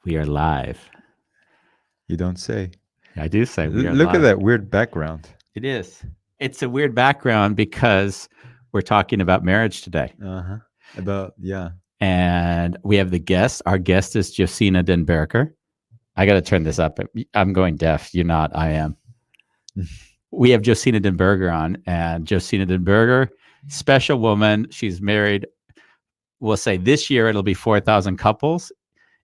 We are live. You don't say. I do say we are Look at live. that weird background. It is. It's a weird background because we're talking about marriage today. Uh-huh. About, yeah. And we have the guest. Our guest is Josina Den Berger. I got to turn this up. I'm going deaf. You're not. I am. We have Josina Den Berger on, and Josina Den Berger, special woman. She's married. We'll say this year it'll be 4,000 couples,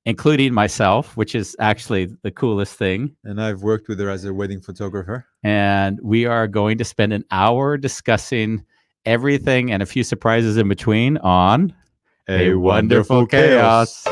including myself, which is actually the coolest thing. And I've worked with her as a wedding photographer. And we are going to spend an hour discussing everything and a few surprises in between on A Wonderful Chaos.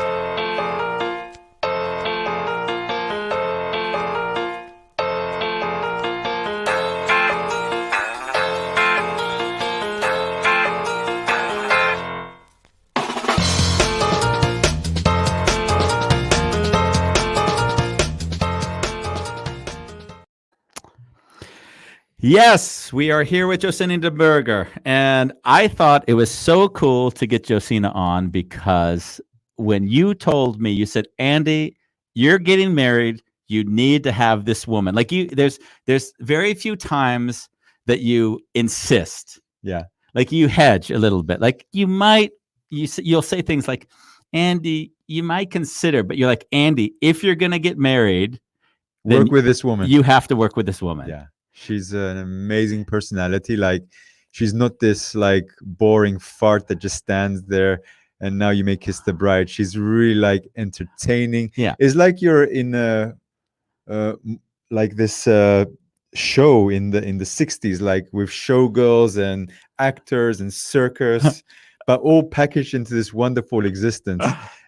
Yes, we are here with Josina Den Berger. And I thought it was so cool to get Josina on because when you told me, you said, Andy, you're getting married. You need to have this woman. Like there's very few times that you insist. Yeah. Like you hedge a little bit. Like you'll say things like, Andy, you might consider, but you're like, Andy, if you're going to get married, then Work with this woman. you have to work with this woman. Yeah. She's an amazing personality. Like, she's not this like boring fart that just stands there and now you may kiss the bride. She's really like entertaining. Yeah. It's like you're in a like this show in the 60s, like with showgirls and actors and circus, but all packaged into this wonderful existence.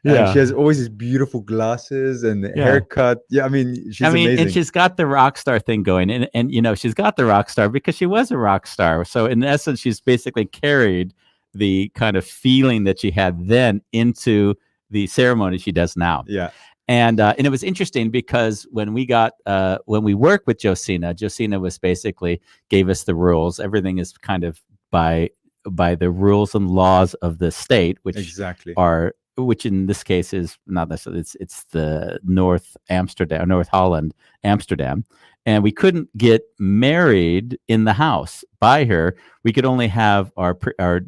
And she has always these beautiful glasses and haircut. Yeah, I mean, she's amazing. And she's got the rock star thing going. And you know, she's got the rock star because she was a rock star. So in essence, she's basically carried the kind of feeling that she had then into the ceremony she does now. Yeah. And it was interesting because when we worked with Josina was basically gave us the rules. Everything is kind of by the rules and laws of the state, which which in this case is not necessarily, it's the North Holland, Amsterdam. And we couldn't get married in the house by her. We could only have our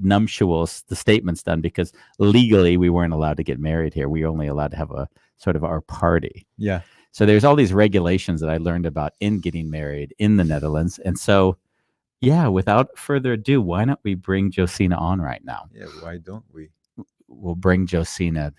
nuptials, the statements done, because legally we weren't allowed to get married here. We were only allowed to have a sort of our party. Yeah. So there's all these regulations that I learned about in getting married in the Netherlands. And so, yeah, without further ado, why don't we bring Josina on right now? Yeah, why don't we? We'll bring Josina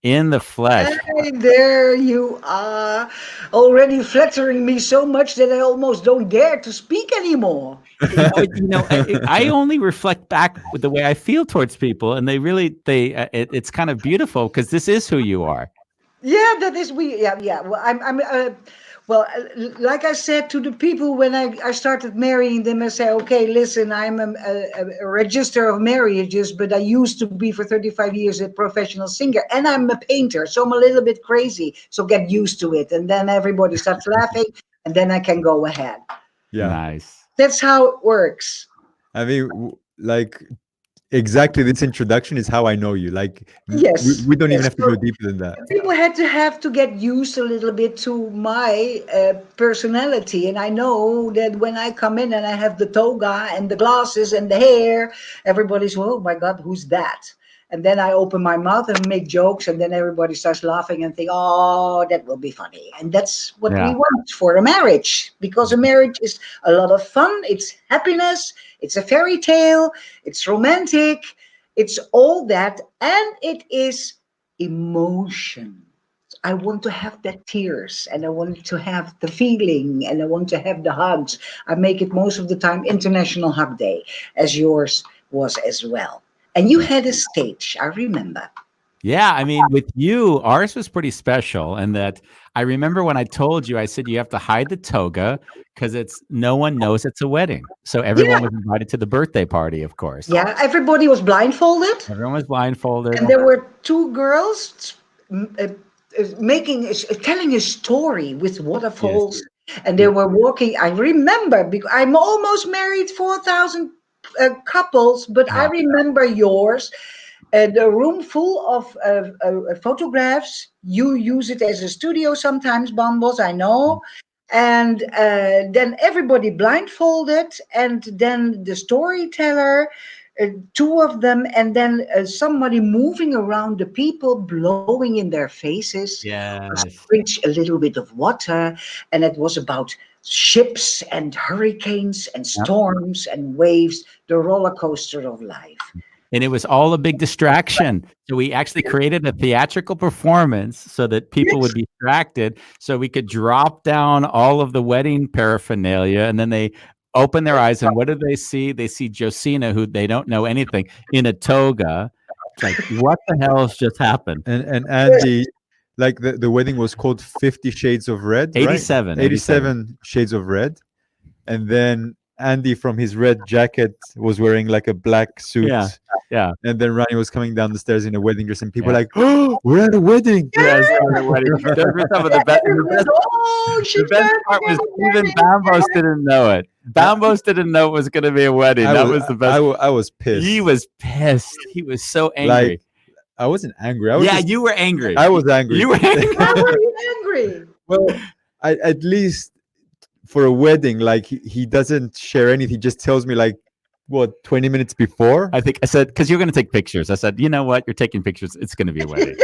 in the flesh. Hey, there you are, already flattering me so much that I almost don't dare to speak anymore. I only reflect back with the way I feel towards people, and it's kind of beautiful because this is who you are. Yeah, that is we. Yeah. Well, like I said to the people when I started marrying them, I say, okay, listen, I'm a register of marriages, but I used to be for 35 years a professional singer, and I'm a painter, so I'm a little bit crazy. So get used to it, and then everybody starts laughing, and then I can go ahead. Yeah, nice. That's how it works. I mean, like. Exactly, this introduction is how I know you. Like, yes, we don't even have to go deeper than that. People have to get used a little bit to my personality, and I know that when I come in and I have the toga and the glasses and the hair, everybody's, oh my God, who's that? And then I open my mouth and make jokes, and then everybody starts laughing and think, oh, that will be funny. And that's what we want for a marriage, because a marriage is a lot of fun. It's happiness. It's a fairy tale. It's romantic. It's all that. And it is emotion. I want to have the tears, and I want to have the feeling, and I want to have the hugs. I make it most of the time International Hug Day, as yours was as well. And you had a stage, I remember. Yeah, I mean, with you, ours was pretty special. And that I remember when I told you, I said you have to hide the toga because no one knows it's a wedding. So everyone was invited to the birthday party, of course. Yeah, everybody was blindfolded. Everyone was blindfolded. And there were two girls telling a story with waterfalls. Yes. And they were walking. I remember, because I'm almost married 4,000 couples, but I remember yours. the room full of photographs. You use it as a studio sometimes, Bambos, I know. And then everybody blindfolded, and then the storyteller, two of them, and then somebody moving around the people, blowing in their faces. Yes. Drink a little bit of water, and it was about ships and hurricanes and storms and waves, the roller coaster of life. And it was all a big distraction. So we actually created a theatrical performance so that people would Yes. be distracted, so we could drop down all of the wedding paraphernalia, and then they open their eyes, and what do they see? They see Josina, who they don't know anything, in a toga. It's like, what the hell has just happened? And Andy, like the wedding was called 50 Shades of Red, right? 87. 87 Shades of Red. And then Andy from his red jacket was wearing like a black suit. Yeah. Yeah. And then Ronnie was coming down the stairs in a wedding dress, and people Yeah. were like, "Oh, we're at a wedding!" Yes, on the wedding. Those were some of the best. Oh, The she's best part was even Bambos didn't know it. Bambos didn't know it was going to be a wedding. That was the best. I was pissed. He was pissed. He was so angry. Like, I wasn't angry. I was Yeah, just, you were angry. I was angry. You were angry. Why were you angry? Well, at least for a wedding, like he doesn't share anything. He just tells me like, what, 20 minutes before? I think I said, because you're going to take pictures. I said, you know what? You're taking pictures. It's going to be a wedding.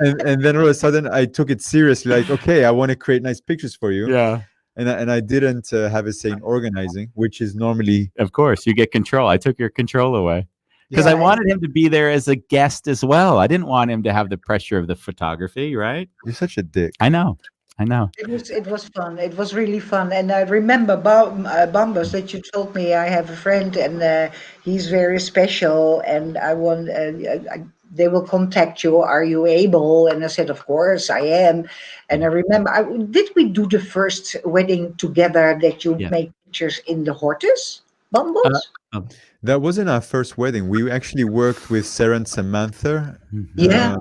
And then all of a sudden I took it seriously. Like, okay, I want to create nice pictures for you. Yeah, And I didn't have a say in organizing, which is normally. of course. You get control. I took your control away because I Yeah. wanted him to be there as a guest as well. I didn't want him to have the pressure of the photography, right? You're such a dick. I know. I know. It was fun. It was really fun. And I remember Bambas that you told me I have a friend and he's very special and I want they will contact you. Are you able? And I said, of course I am. And I remember, did we do the first wedding together that you Yeah. made pictures in the Hortus, Bambas? That wasn't our first wedding. We actually worked with Sarah and Samantha. Yeah.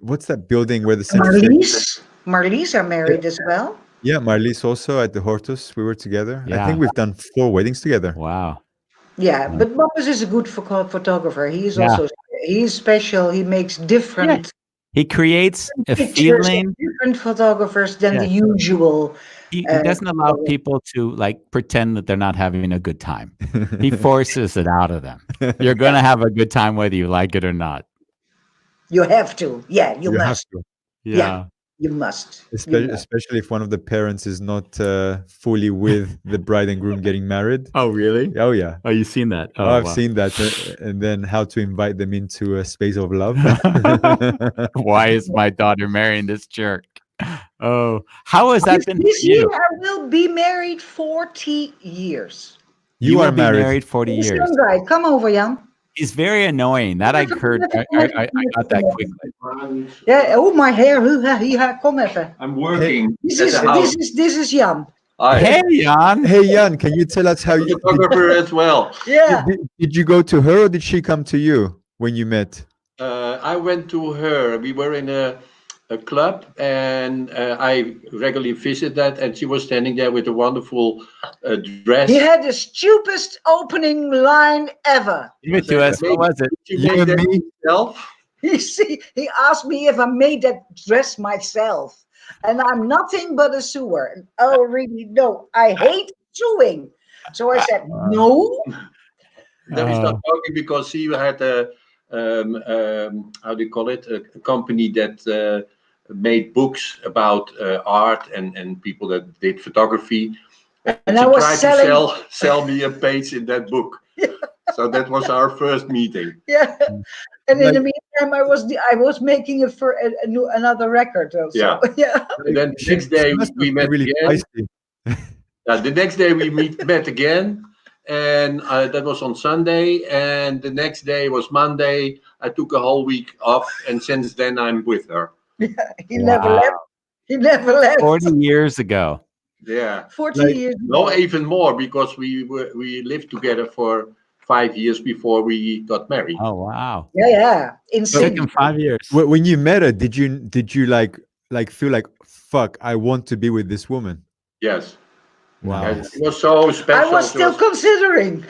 What's that building where the center stage? Marlies are married as well. Yeah, Marlies also at the Hortus. We were together. I Yeah. think we've done 4 weddings together. Wow. Yeah, but Bambas is a good photographer. He is Yeah. also he's special. He makes different He creates a pictures feeling. of different photographers than Yeah. the usual. He doesn't allow people to like pretend that they're not having a good time. He forces it out of them. You're going to have a good time whether you like it or not. You have to. Yeah, you You have must. to. Yeah. You must. You Especially, must. especially if one of the parents is not fully with the bride and groom getting married. Oh, really? Oh, yeah. Oh, you've seen that? Oh, I've seen that. And then how to invite them into a space of love. Why is my daughter marrying this jerk? Oh, how has that been for This year you? I will be married 40 years. You will are be married. 40 This years. young guy, come over, Jan. He's very annoying. That I heard. I got that quickly. Yeah. Oh, my hair. Come even. I'm working This at is the house. this is Jan. I Hey, Jan. Hey, Jan, can you tell us how am a you photographer as well. Yeah. did you go to her or did she come to you when you met? I went to her. We were in a club, and I regularly visit that. And she was standing there with a wonderful dress. He had the stupidest opening line ever. Give it to us. What was it? She You made and that me? herself. He asked me if I made that dress myself. And I'm nothing but a sewer. Oh, really? No, I hate sewing. So I said, no. Then we started talking because she had a how do you call it? A company that made books about art and people that did photography. And she I was tried selling. to sell me a page in that book. So that was our first meeting. Yeah. And in Like- the meantime, I was making it for another record also. Yeah. Yeah. And then the next day She must we have been met really again. feisty. The next day we met again, and that was on Sunday. And the next day was Monday. I took a whole week off, and since then I'm with her. He never left. He never left. 40 years ago. Yeah, 40 Like- years. no, even more because we lived together for 5 years before we got married. Oh, wow. Yeah. It took Insane. him 5 years. When you met her, did you like feel like, fuck, I want to be with this woman? Yes, Wow. and it was so I special. was It still considering.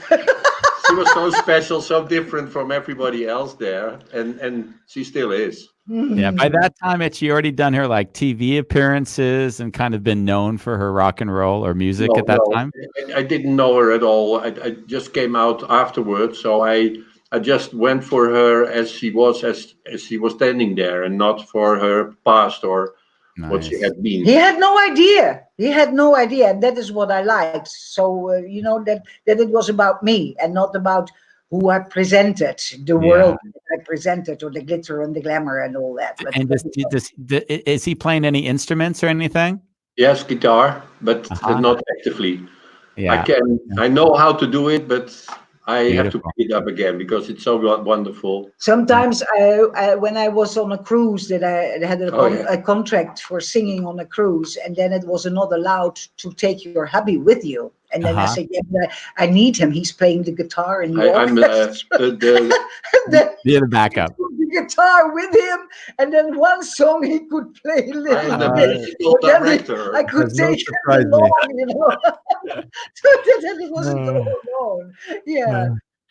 She was so special, so different from everybody else there, and she still is. Yeah, by that time, had she already done her like TV appearances and kind of been known for her rock and roll or music No, at that no, time? I didn't know her at all. I just came out afterwards, so I just went for her as she was, as she was standing there, and not for her past or what she Nice. had been. He had no idea. He had no idea, and that is what I liked. So that it was about me and not about who I presented, the Yeah. world that I presented, or the glitter and the glamour and all that. And is he playing any instruments or anything? Yes, guitar, but Uh-huh. not actively. Yeah. I know how to do it, but I have to Beautiful. pick it up again because it's so wonderful. Sometimes, when I was on a cruise, that I had Oh yeah. a contract for singing on a cruise, and then it was not allowed to take your hubby with you. And then I Uh-huh. said, "Yeah, but I need him. He's playing the guitar in the I'm orchestra." the And then Be the he backup. took the guitar with him, and then one song he could play a I little am the bit, musical but then director. I could Does not take him surprise me. along. So that it wasn't Uh, all alone. Yeah,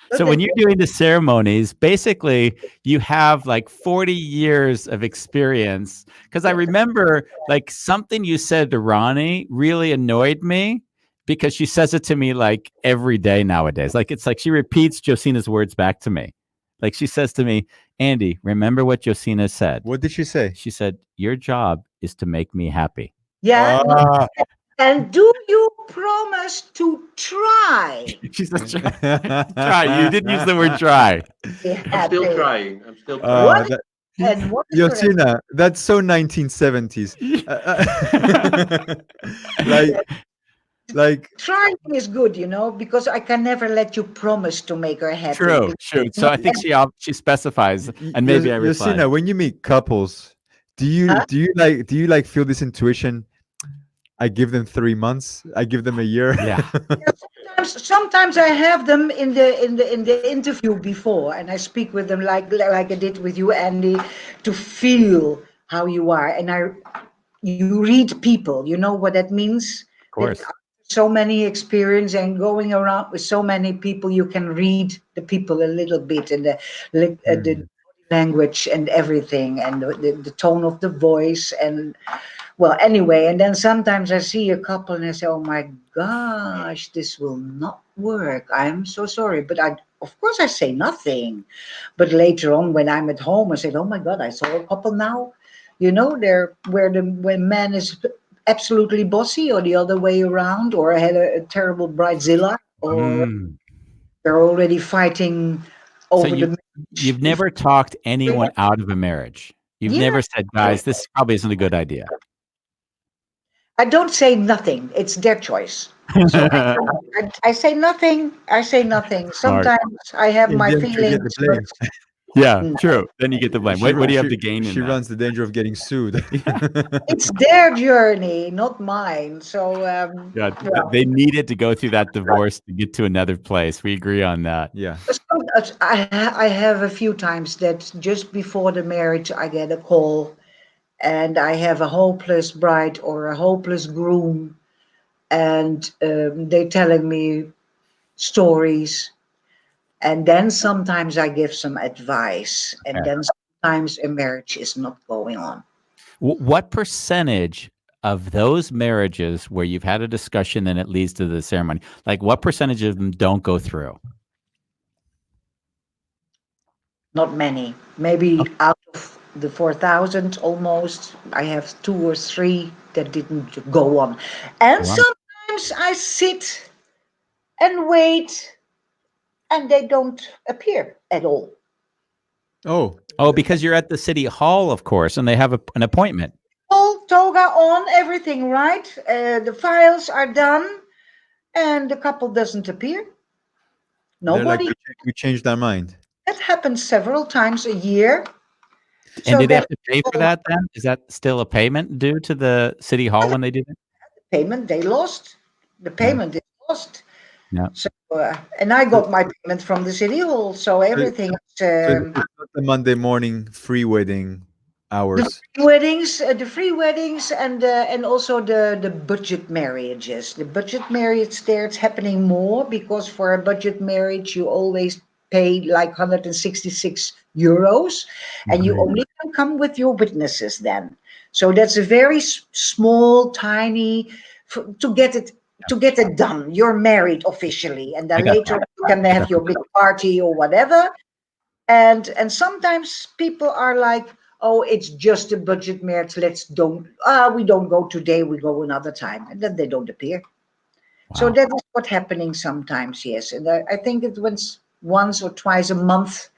but So that when you're doing the ceremonies, basically you have like 40 years of experience. Because I remember like something you said to Ronnie really annoyed me because she says it to me like every day nowadays. Like it's like she repeats Josina's words back to me. Like she says to me, Andy, remember what Josina said? What did she say? She said, your job is to make me happy. yeah. No, Ah. and do you promise to try? She says, try. You didn't use the word try. Be I'm still happy. trying. I'm still trying. What and what is your Josina, that's so 1970s. Like, like, trying is good, because I can never let you promise to make her happy. True, true. So I think she specifies, and maybe I reply. Josina, when you meet couples, Huh? do you like feel this intuition? I give them 3 months. I give them a year. Yeah. Sometimes I have them in the interview before, and I speak with them like I did with you, Andy, to feel how you are, and you read people. You know what that means? Of course. So many experience and going around with so many people, you can read the people a little bit, and the language and everything, and the tone of the voice, and well, anyway, and then sometimes I see a couple and I say, "Oh my gosh, this will not work. I'm so sorry." But of course, I say nothing. But later on, when I'm at home, I said, "Oh my God, I saw a couple now. They're when man is absolutely bossy, or the other way around, or I had a terrible bridezilla, or Mm. they're already fighting So over the you've marriage." never talked anyone out of a marriage. You've Yeah, never said, guys, this probably isn't a good idea. I don't say nothing. It's their choice. So I say nothing. I say nothing. Smart. Sometimes I have In my the end, you get the feelings, but blame. Yeah, mm, true. Then you get the blame. What do you have to gain in She that? runs the danger of getting sued. it's their journey, not mine. So Yeah, well, they needed to go through that divorce to get to another place. We agree on that. Yeah. I have a few times that just before the marriage I get a call, and I have a hopeless bride or a hopeless groom, and they're telling me stories. And then sometimes I give some advice, and Okay. then sometimes a marriage is not going on. What percentage of those marriages where you've had a discussion and it leads to the ceremony, like what percentage of them don't go through? Not many. Maybe out of the 4,000 almost, I have two or three that didn't go on. And Wow. sometimes I sit and wait, and they don't appear at all. Oh, Oh, because you're at the city hall, of course, and they have an appointment. All toga on, everything right. The files are done, and the couple doesn't appear. they're like, Nobody. we changed our mind. That happens several times a year. And So did they that have to pay for that then? Is that still a payment due to the city hall when they do that? payment they lost. The Yeah. payment is lost. Yeah. So and I got my payment from the city hall. So So, everything is so it's not the Monday morning free wedding hours. The free weddings, and also the budget marriages. The budget marriage there, it's happening more because for a budget marriage you always pay like 166 euros, and you Right. only can come with your witnesses then. So that's a very small, tiny to get it done. You're married officially, and I then got later that. you can have your big party or whatever. And sometimes people are like, oh, it's just a budget marriage, let's don't we don't go today, we go another time, and then they don't appear. So Wow. that is what's happening sometimes, yes. And I think it was once or twice a month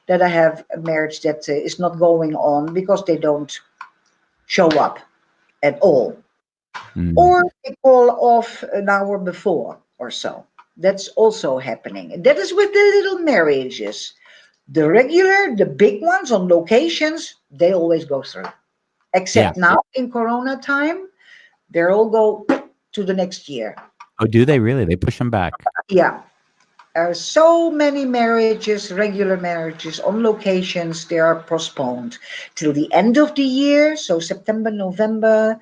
that I have a marriage that is not going on because they don't show up at all, Mm. or they call off an hour before or so. That's also happening, and that is with the little marriages. The regular, the big ones on locations, they always go through. Yeah. Except now in Corona time, they all go to the next year. Oh, do they really? They push them back. Yeah. There are so many marriages, regular marriages on locations, they are postponed till the end of the year. So September, November,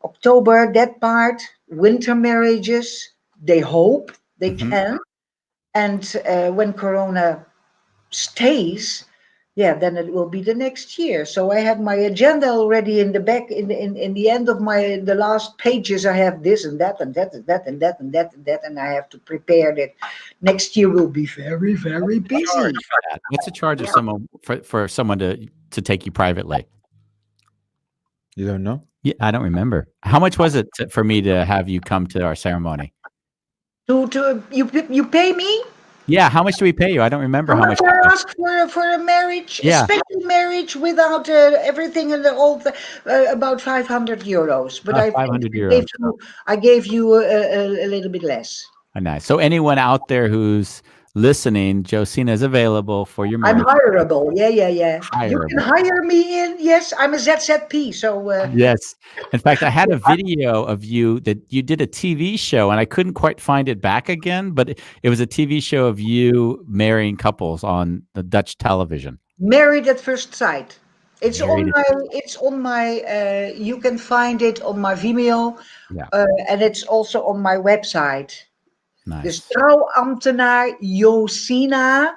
October, that part, winter marriages, they hope they Mhm. can. And when Corona stays, yeah, then it will be the next year. So I have my agenda already in the back, in the end of the last pages. I have this and that and that and that and that and that and that, and I have to prepare that. Next year will be very, very busy. Charge for that. What's the charge of someone for someone to take you privately? You don't know? Yeah, I don't remember. How much was it for me to have you come to our ceremony? To you pay me? Yeah, how much do we pay you? I don't remember How how much much. I ask for a marriage, a Yeah, special marriage without everything and the all about 500 euros. But I think 500 euros. I gave you a little bit less. Oh, nice. So anyone out there who's listening, Josina is available for your I'm marriage. hireable. Yeah, yeah, yeah. You can Hireable. hire me in. Yes, I'm a ZZP. So Yes. In fact, I had a video of you that you did a TV show, and I couldn't quite find it back again, but it was a TV show of you marrying couples on the Dutch television. married at first sight. It's Married. on my. It's on my. You can find it on my Vimeo, Yeah. and it's also on my website. Dus Nice. trouwambtenaar Josina.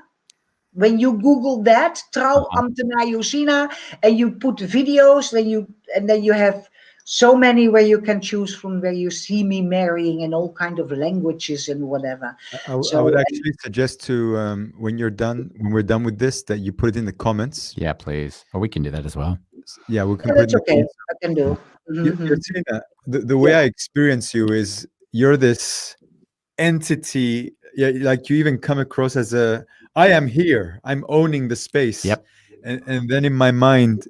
When you Google that, Uh-huh. trouwambtenaar Josina, and you put videos, then you have so many where you can choose from, where you see me marrying in all kind of languages and whatever. I would So actually suggest to when you're done, when we're done with this, that you put it in the comments. Yeah, please. Or we can do that as well. Yeah, we can yeah, put it in that's the okay. comments. I can do. You're Mhm. saying that the way Yeah. I experience you is you're this entity. Yeah, like you even come across as I am here. I'm owning the space. Yep. And then in my mind,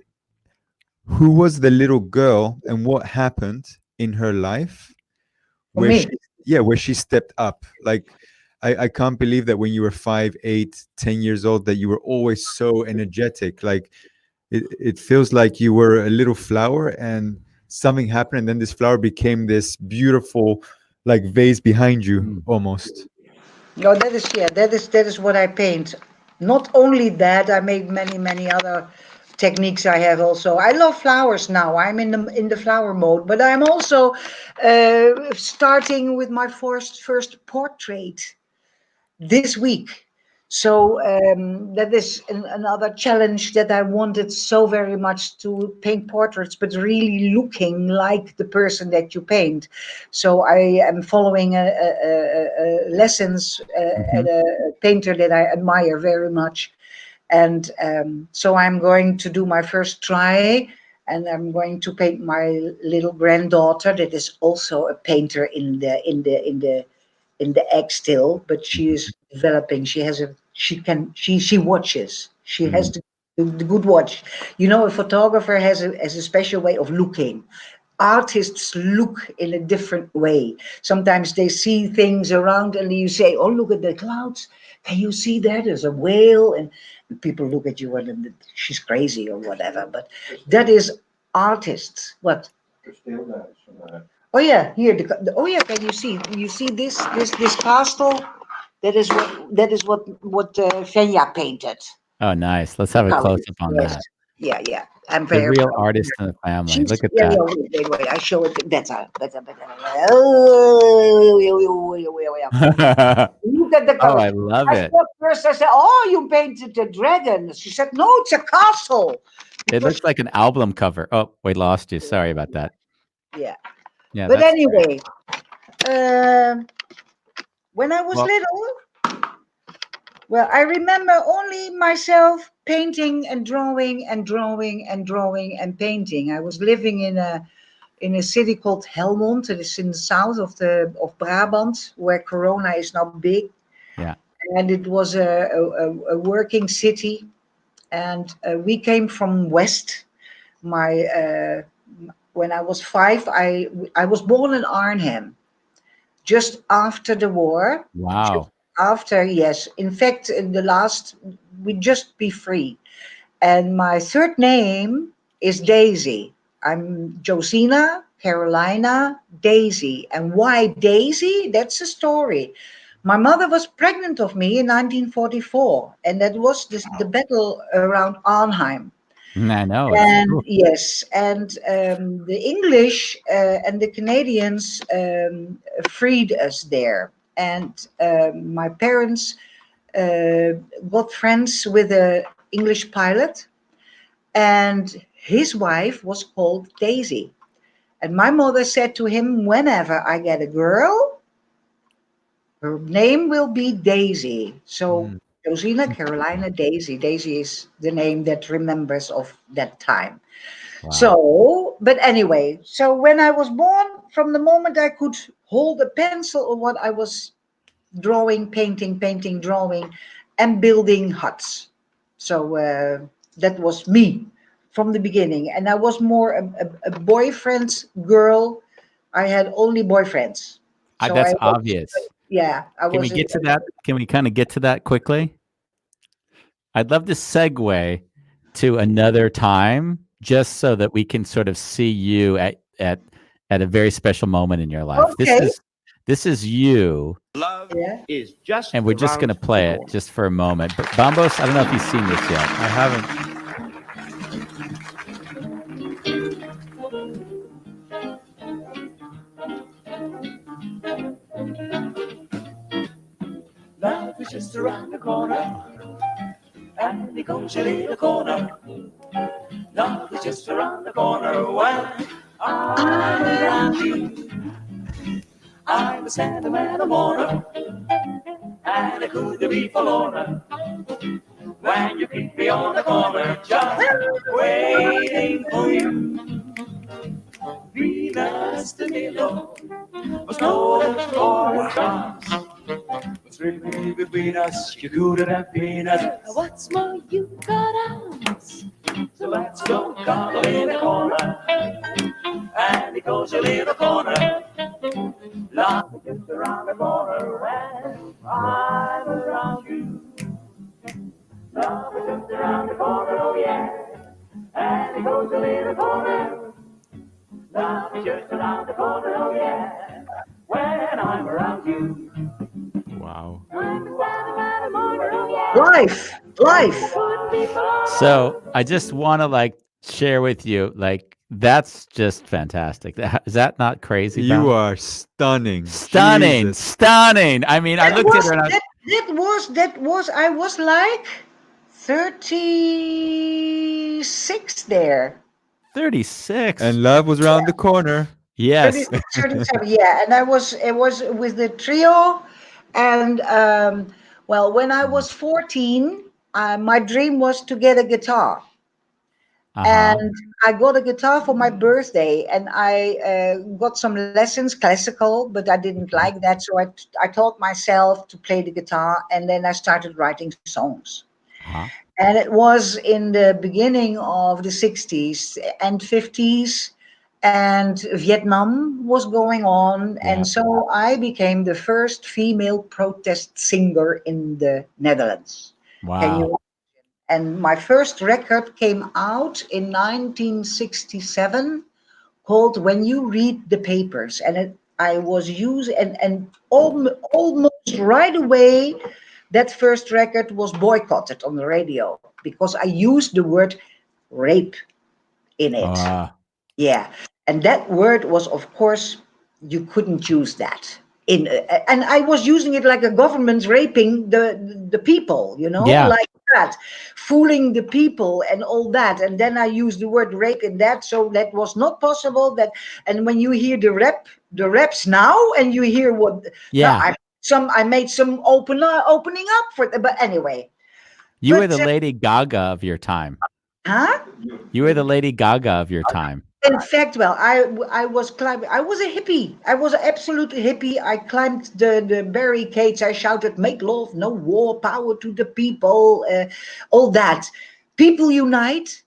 who was the little girl and what happened in her life For where me, where she stepped up. Like I can't believe that when you were 5, 8, 10 years old that you were always so energetic. Like it feels like you were a little flower and something happened and then this flower became this beautiful like vase behind you Mm. almost. no, that is what I paint. Not only that, I make many other techniques. I have also. I love flowers now. I'm in the flower mode, but I'm also starting with my first portrait this week. So that is another challenge that I wanted so very much, to paint portraits, but really looking like the person that you paint. So I am following lessons at Mhm. a painter that I admire very much. And so I'm going to do my first try, and I'm going to paint my little granddaughter that is also a painter in the egg still, but she is developing. She watches. She has Mm. the good watch. A photographer has a special way of looking. Artists look in a different way. Sometimes they see things around and you say, "Oh, look at the clouds. Can you see that? There's a whale." And people look at you and she's crazy or whatever. But that is artists. What? Oh yeah, here. Oh yeah, can you see? You see this castle? That is what Fenya painted. Oh, nice. Let's have a How it close is. up on Yes. that. Yeah, yeah. I'm The very real proud of artist her. in the family. She's Look at yeah, that. yeah. Wait. I show it. Better. Oh, look at the Oh, colors. I love I it. said first. I said, "Oh, you painted the dragon." She said, "No, it's a castle." It Because looks like an album cover. Oh, we lost you. Sorry about that. yeah. Yeah, But that's great. anyway, um, when I was Well, little, well, I remember only myself painting and drawing and drawing and drawing and painting. I was living in a city called Helmond. It is in the south of Brabant, where Corona is now big, yeah. and it was a working city. And we came from West. My When I was 5, I was born in Arnhem, just after the war. Just Wow. after, yes. In fact, in the last, we just be free. And my third name is Daisy. I'm Josina, Carolina, Daisy. And why Daisy? That's a story. My mother was pregnant of me in 1944, and that was the battle around Arnhem. I know. It's And ooh, yes, and the English and the Canadians freed us there. And my parents uh, got friends with a English pilot, and his wife was called Daisy. And my mother said to him, "Whenever I get a girl, her name will be Daisy." So Mm. Josina, Carolina, Daisy. Daisy is the name that remembers of that time. wow. So, but anyway, so when I was born, from the moment I could hold a pencil or what, I was drawing, painting, drawing, and building huts. So that was me from the beginning. And I was more a boyfriend's girl. I had only boyfriends. So I That's was, obvious. yeah, I Can we was, get to that? Can we kind of get to that quickly? I'd love to segue to another time just so that we can sort of see you at a very special moment in your life. okay. This is you, Yeah. and we're just going to play it just for a moment. But Bombos, I don't know if you've seen this yet. I haven't. Life is just around the corner, and it goes a little corner. Life is just around the corner when I'm around you. I'm a sentimental mourner, and I could be forlorn when you keep me on the corner, just waiting for you. Venus de Milo was known for her charms. What's really between us, you couldn't have been us. What's more, you got arms. So let's go cuddle in the corner, and it goes a little corner. Love is just around the corner, and I'm around you. Love is just around the corner, oh yeah, and it goes a little corner. Love is just around the corner, oh yeah, when I'm around you. Wow. I'm a sentimental mourner, oh yeah, Life. couldn't be more. So I just want to like share with you, like that's just fantastic. Is that not crazy, You Bam? are stunning. Stunning, Jesus. stunning. I mean, I That looked at her was and I was that was I was like 36 there. 36. And love was around the corner. 30, Yes. 37, yeah. And it was with the trio. And well, when I was 14, my dream was to get a guitar. Uh-huh. And I got a guitar for my birthday, and I got some lessons, classical, but I didn't Okay. like that. So I taught myself to play the guitar, and then I started writing songs. Uh-huh. And it was in the beginning of the 60s and 50s, and Vietnam was going on. Yeah. And so I became the first female protest singer in the Netherlands. Can Wow. you? And my first record came out in 1967, called When You Read the Papers. And I was using, and almost right away, that first record was boycotted on the radio because I used the word rape in it. Ah, Yeah, and that word was, of course, you couldn't use that in, and I was using it like a government raping the people, yeah. like that, fooling the people and all that. And then I used the word rape in that, so that was not possible. That, and when you hear the reps now, and you hear what now, Yeah. I made some opening up for it, but anyway, You were but the Lady Gaga of your time. huh? You were the Lady Gaga of your time. In fact, well, I was climbing. I was a hippie. I was an absolute hippie. I climbed the barricades. I shouted, "Make love, no war, power to the people," all that. People unite.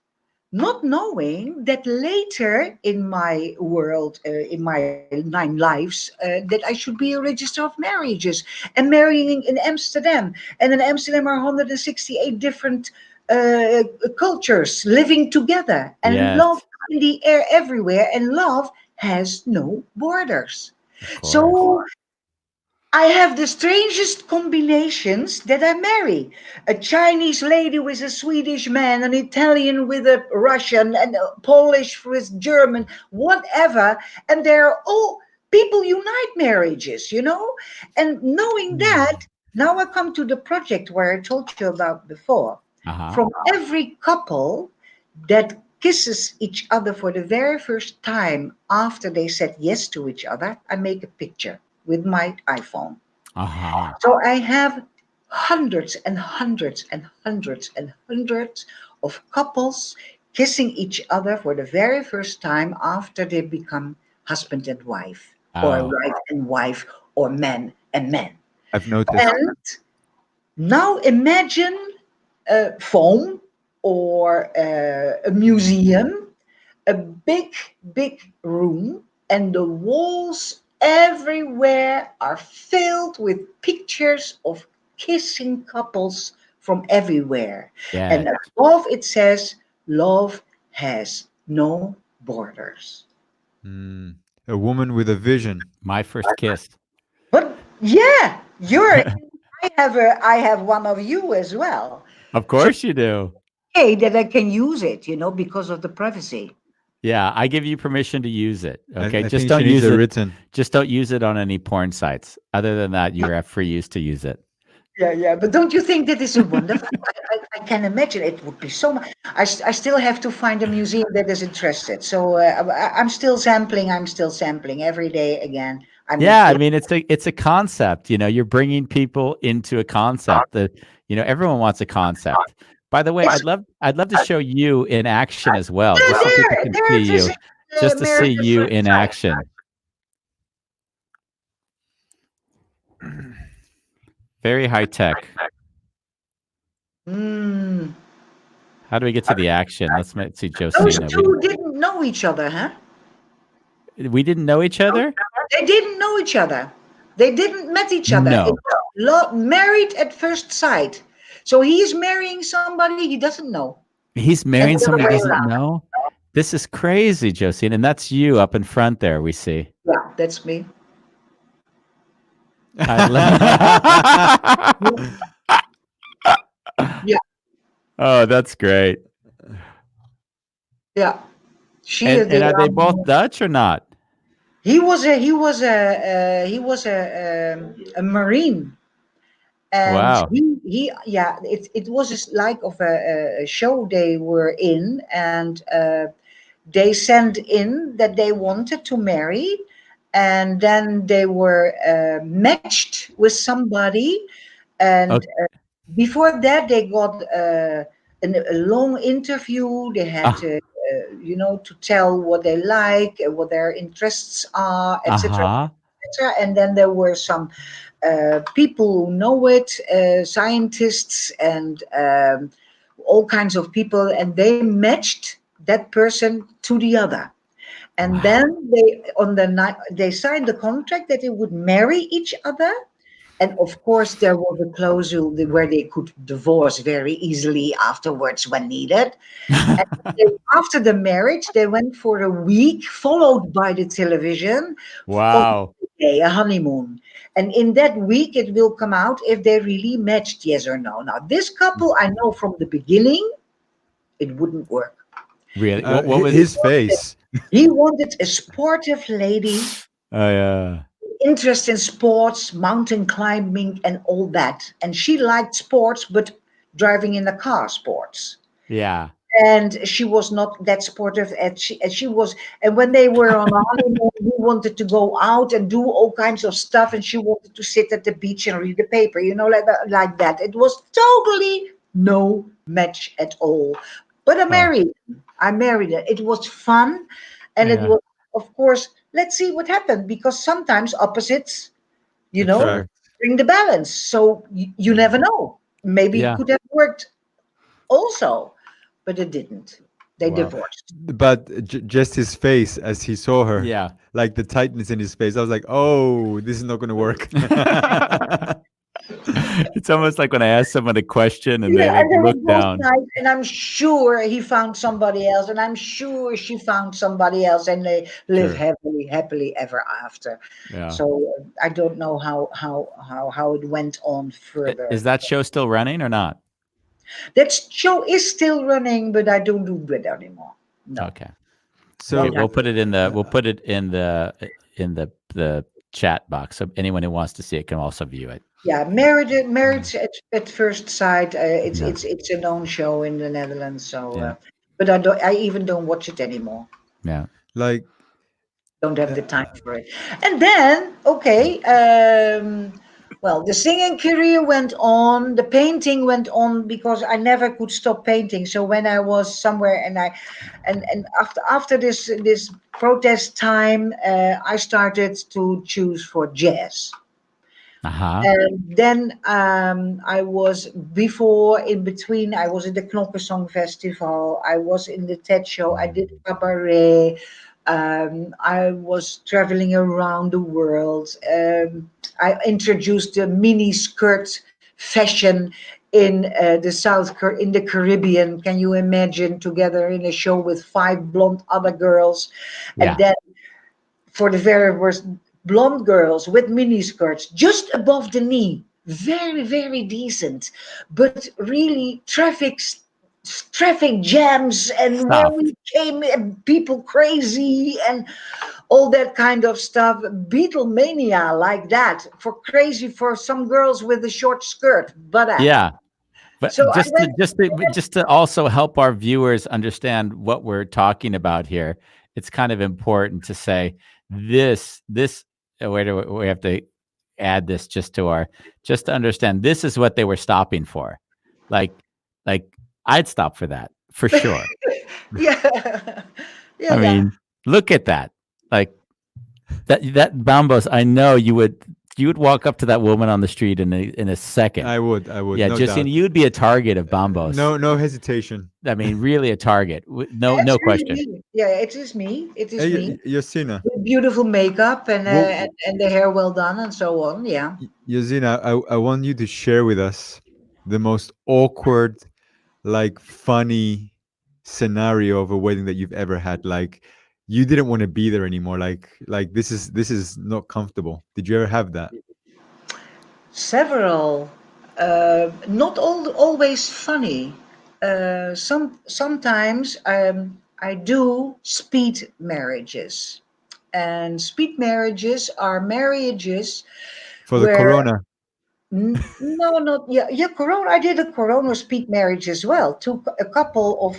Not knowing that later in my world, in my 9 lives, that I should be a register of marriages and marrying in Amsterdam. And in Amsterdam are 168 different cultures living together, and Yes, love in the air everywhere, and love has no borders. of course. So I have the strangest combinations that I marry. A Chinese lady with a Swedish man, an Italian with a Russian, and a Polish with German, whatever. And they're all people unite marriages. And knowing that, now I come to the project where I told you about before. Uh-huh. From every couple that kisses each other for the very first time after they said yes to each other, I make a picture with my iPhone. Uh-huh. So I have hundreds and hundreds and hundreds and hundreds of couples kissing each other for the very first time after they become husband and wife, or Oh. wife and wife, or man and man. I've noticed. And now imagine a foam or a museum, a big, big room, and the walls everywhere are filled with pictures of kissing couples from everywhere. Yes. And above it says, "Love has no borders." Mm, a woman with a vision. My first kiss. But yeah, you're. I have one of you as well. Of So course you do. okay, that I can use it, because of the privacy. Yeah, I give you permission to use it. Okay, I just think she don't needs use a it. written. Just don't use it on any porn sites. Other than that, you're at free use to use it. Yeah, yeah. But don't you think that is a wonderful? I can imagine it would be so much. I still have to find a museum that is interested. So I'm still sampling. I'm still sampling every day again. Yeah, I mean it's a concept. You're bringing people into a concept that everyone wants a concept. By the way, It's I'd love to show you in action as well, yeah, just so people can see this you, is just to see marriage at you first in sight. action. Very high tech. Mm. How do we get to the action? Let's see Those Josina. two didn't know each other, huh? We didn't know each other? They didn't know each other. They didn't met each other. It No. was married at first sight. So he's marrying somebody he doesn't know, He's and marrying the other somebody he way doesn't around. know? This is crazy, Josina. And that's you up in front there, we see. Yeah, that's me. I Yeah, Oh, that's great. yeah. She And is the are they both Dutch or not? he was a marine, and Wow. he yeah, it was just like of a show they were in, and they sent in that they wanted to marry, and then they were matched with somebody, and Okay. before that they got a long interview. They had Uh, to tell what they like, what their interests are, etc., uh-huh. etc. And then there were some people who know it, scientists, and all kinds of people, and they matched that person to the other. And Wow. then they signed the contract that they would marry each other. And of course, there was a clause where they could divorce very easily afterwards when needed. And after the marriage, they went for a week, followed by the television, on Wow. a honeymoon. And in that week, it will come out if they really matched, yes or no. Now, this couple, I know from the beginning, it wouldn't work. Really? What was? His face. He wanted a sportive lady, Oh yeah, interest in sports, mountain climbing, and all that. And she liked sports, but driving in a car sports. yeah. And she was not that sportive as she was. And when they were on a honeymoon, he wanted to go out and do all kinds of stuff, and she wanted to sit at the beach and read the paper, like that. It was totally no match at all. But Oh, I married her. It was fun, and it yeah. was, of course, let's see what happened, because sometimes opposites, you know Attract. bring the balance. So you never know, maybe it Yeah. could have worked also, but it didn't. They Wow. divorced. But just his face as he saw her, Yeah. like the tightness in his face, I was like, oh, this is not going to work. It's almost like when I ask someone a question and they Yeah, like and they were look both down. nice, and I'm sure he found somebody else, and I'm sure she found somebody else, and they live Sure. happily ever after. Yeah. So I don't know how it went on further. Is that show still running or not? That show is still running, but I don't do it anymore. No, Okay. Okay, long So time. we'll put it in the chat box, so anyone who wants to see it can also view it. Yeah, marriage at first sight. It's Yeah. it's a known show in the Netherlands. So, Yeah. but I even don't watch it anymore. Yeah. like Don't have uh, the time for it. And then, okay, well, the singing career went on, the painting went on, because I never could stop painting. So when I was somewhere, and after this protest time, I started to choose for jazz. Uh-huh. And then I was before, in between, I was in the Knokke Song Festival. I was in the TED Show. I did cabaret. I was traveling around the world. I introduced the mini skirt fashion in in the Caribbean. Can you imagine, together in a show with five blonde other girls, and Yeah. then for the very worst, blonde girls with mini skirts just above the knee, very decent, but really traffic jams, and where Stop. we came, people crazy, and all that kind of stuff, Beatlemania, like that, for crazy, for some girls with a short skirt, butt out. Yeah. But So I just to went. just to just to also help our viewers understand what we're talking about here, it's kind of important to say this where do we have to add this just to understand this is what they were stopping for. Like like I'd stop for that for sure. Yeah. I Yeah. mean, look at that. Like that Bambos, I know you would walk up to that woman on the street in a second. I would, Yeah, no Justine, doubt. you'd be a target of Bambos. No hesitation. I mean, really a target. No It's really question. me. Yeah, it is me. It is Hey, me. Yosina, With beautiful makeup, and what, and the hair well done, and so on. Yeah. Yosina, I want you to share with us the most awkward, like funny scenario of a wedding that you've ever had. Like you didn't want to be there anymore. Like this is not comfortable. Did you ever have that? Several, not always funny. Sometimes I do speed marriages, and speed marriages are marriages For the where. corona. No, not yeah, yeah. Corona. I did a Corona speed marriage as well. A couple of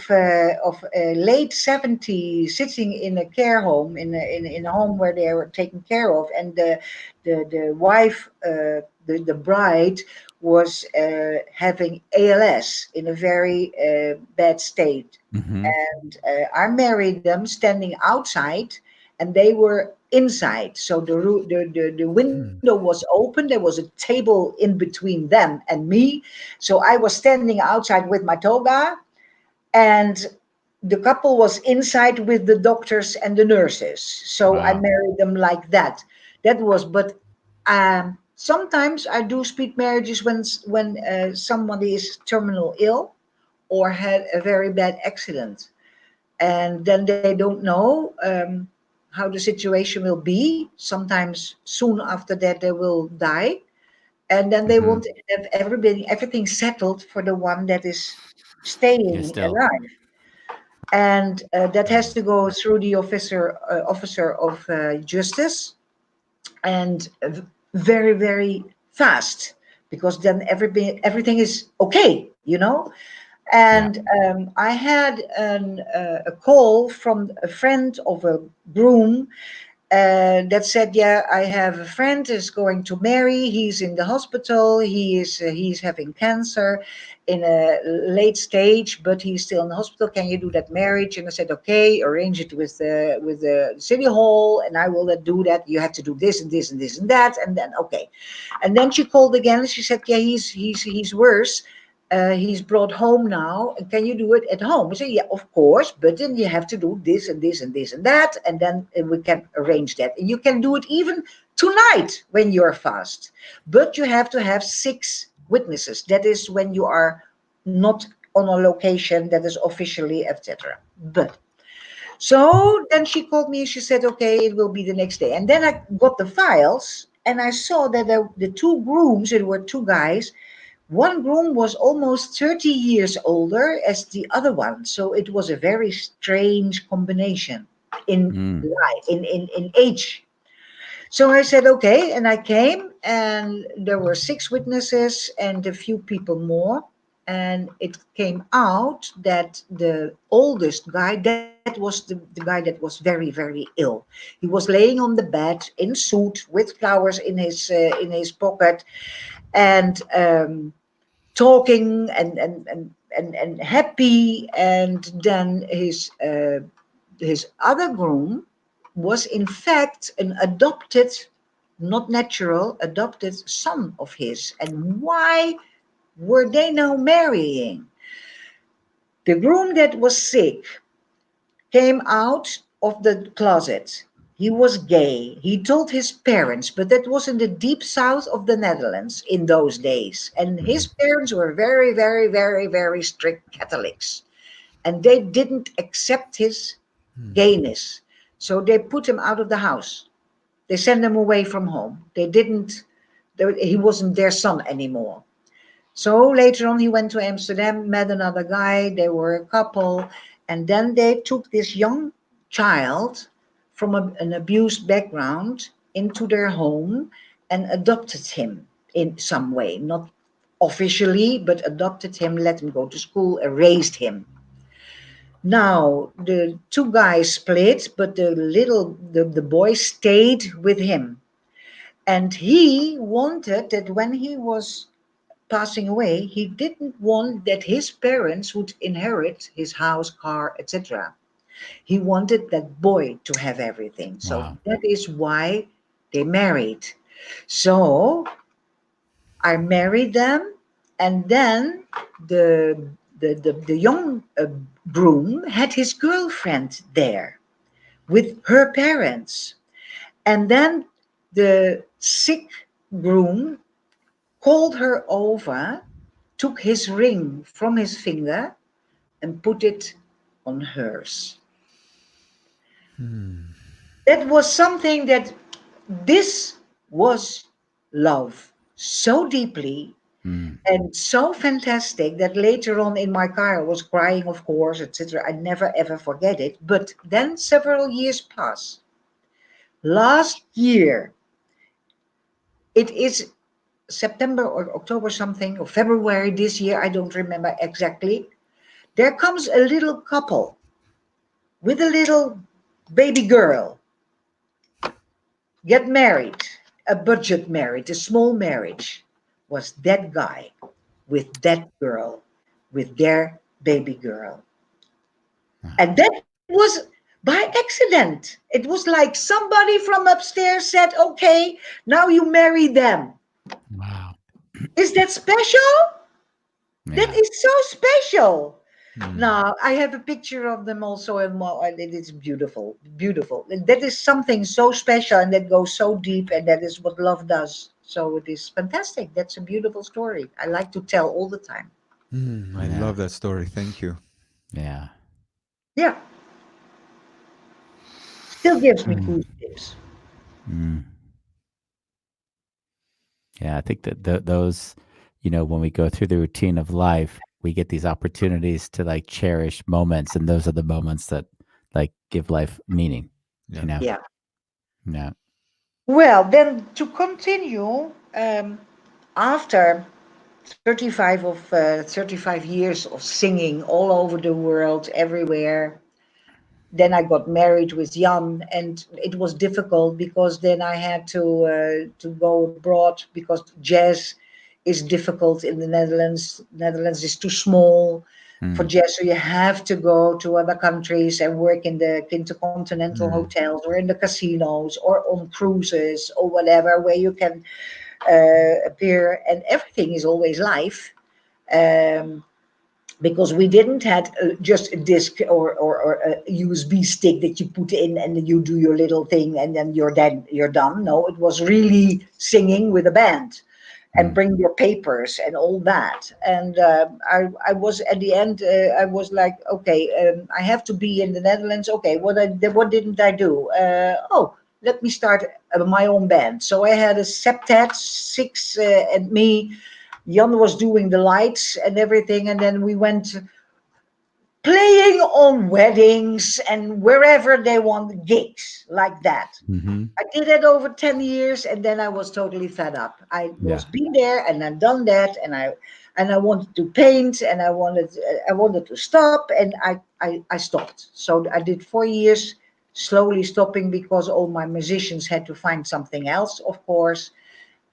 late 70s sitting in a care home, in a home where they were taken care of, and the wife, the bride, was having ALS in a very bad state, Hmm. and I married them standing outside, and they were inside. So the window was open. There was a table in between them and me. So I was standing outside with my toga, and the couple was inside with the doctors and the nurses. So I Wow. married them like that. That was, but sometimes I do speed marriages when somebody is terminal ill or had a very bad accident, and then they don't know how the situation will be. Sometimes soon after that they will die, and then they Hmm. want to have everything settled for the one that is Yeah, staying still. alive. and that has to go through the officer of justice, and very very fast, because then everything is okay, you know. Yeah. And I had a call from a friend of a groom that said, "Yeah, I have a friend is going to marry. He's in the hospital. He's having cancer in a late stage, but he's still in the hospital. Can you do that marriage?" And I said, "Okay, arrange it with the city hall, and I will do that. You have to do this and this and this and that, and then okay." And then she called again and she said, "Yeah, he's worse. He's brought home now. And can you do it at home?" I said, "Yeah, of course, but then you have to do this and this and this and that, and then we can arrange that. And you can do it even tonight when you're fast, but you have to have 6 witnesses. That is when you are not on a location that is officially, etc." But so then she called me. She said, "Okay, it will be the next day." And then I got the files and I saw that the 2 grooms, it were 2 guys. One groom was almost 30 years older as the other one. So it was a very strange combination in Mm. life, in age. So I said, okay. And I came, and there were 6 witnesses and a few people more. And it came out that the oldest guy, that was the guy that was very, very ill. He was laying on the bed in suit with flowers in his pocket, and talking and happy. And then his other groom was in fact an adopted, not natural, adopted son of his. And why were they now marrying? The groom that was sick came out of the closet. He was gay. He told his parents, but that was in the deep south of the Netherlands in those days. And his parents were very, very, very, very strict Catholics. And they didn't accept his gayness. So they put him out of the house. They sent him away from home. They didn't, he wasn't their son anymore. So later on, he went to Amsterdam, met another guy. They were a couple. And then they took this young child from an abused background into their home and adopted him in some way. Not officially, but adopted him, let him go to school, raised him. Now, the 2 guys split, but the boy stayed with him. And he wanted that when he was passing away, he didn't want that his parents would inherit his house, car, etc. He wanted that boy to have everything. So Wow. that is why they married. So I married them, and then the young groom had his girlfriend there with her parents. And then the sick groom called her over, took his ring from his finger, and put it on hers. That was something that this was love so deeply Mm. and so fantastic that later on in my car I was crying, of course, etc. I never ever forget it. But then several years pass. Last year, it is September or October something, or February this year, I don't remember exactly. There comes a little couple with a little baby girl, get married, a budget marriage, a small marriage. Was that guy with that girl, with their baby girl. And that was by accident. It was like somebody from upstairs said, okay, now you marry them. Wow. Is that special? That Yeah. is so special. Mm. Now, I have a picture of them also, and it is beautiful, beautiful. And that is something so special and that goes so deep, and that is what love does. So it is fantastic. That's a beautiful story. I like to tell all the time. I Yeah. love that story. Thank you. Yeah. Yeah, still gives me Mm. goosebumps. Mm. Yeah. I think that those, when we go through the routine of life, we get these opportunities to like cherish moments, and those are the moments that like give life meaning. Yeah. You know? Yeah. Yeah. Well, then to continue, after 35 years of singing all over the world, everywhere, then I got married with Jan, and it was difficult because then I had to go abroad because jazz is difficult in the Netherlands. Netherlands is too small for Mm. jazz, so you have to go to other countries and work in the intercontinental hotels or in the casinos or on cruises or whatever where you can appear, and everything is always live. Um, because we didn't had just a disc or a USB stick that you put in and then you do your little thing and then you're done. No, it was really singing with a band and Mm. bring your papers and all that. And I was at the end, I was like, okay, I have to be in the Netherlands. Okay, what didn't I do? Let me start my own band. So I had a septet, six, and me. Jan was doing the lights and everything, and then we went playing on weddings and wherever they want gigs like that. Hmm. I did it over 10 years and then I was totally fed up. I Yeah. was been there and I've done that, and I wanted to paint and I wanted to stop, and I stopped. So I did 4 years slowly stopping because all my musicians had to find something else, of course.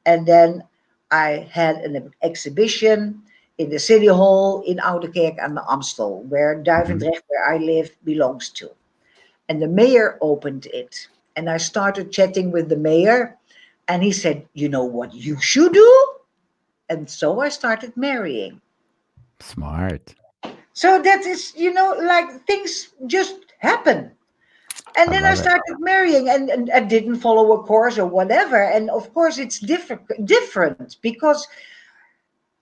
And then I had an exhibition in the city hall in Oudekerk aan de Amstel, where Hmm. Duivendrecht, where I live, belongs to. And the mayor opened it. And I started chatting with the mayor, and he said, "You know what you should do?" And so I started marrying. Smart. So that is, like things just happen. And I then I love it. started marrying, and I didn't follow a course or whatever. And of course, it's different because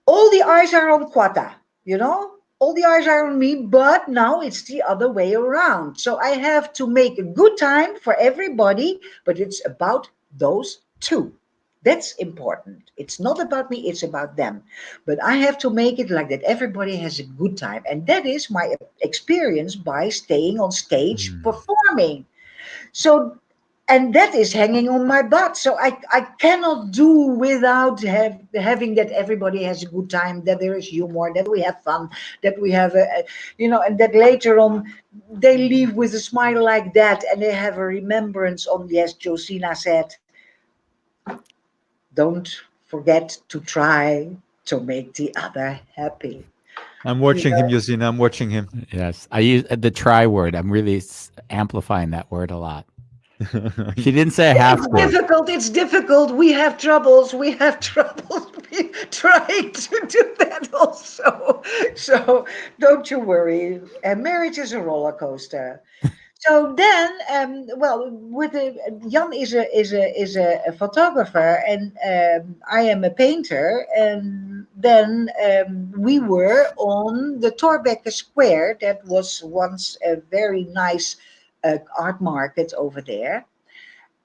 all the eyes are on Quata, all the eyes are on me, but now it's the other way around. So I have to make a good time for everybody, but it's about those two. That's important. It's not about me, it's about them. But I have to make it like that everybody has a good time. And that is my experience by staying on stage Mm. performing. So, and that is hanging on my butt. So I cannot do without having that everybody has a good time, that there is humor, that we have fun, that we have and that later on they leave with a smile like that, and they have a remembrance on, yes, Josina said, don't forget to try to make the other happy. I'm You watching him, know, Josina. I'm watching him. Yes. I use the try word. I'm really amplifying that word a lot. She didn't say I have it's to. difficult. It's difficult. We have troubles. We have troubles trying to do that also. So don't you worry. Marriage is a roller coaster. So then, well, Jan is a photographer, and I am a painter. And then we were on the Thorbecke Square. That was once a very nice art market over there.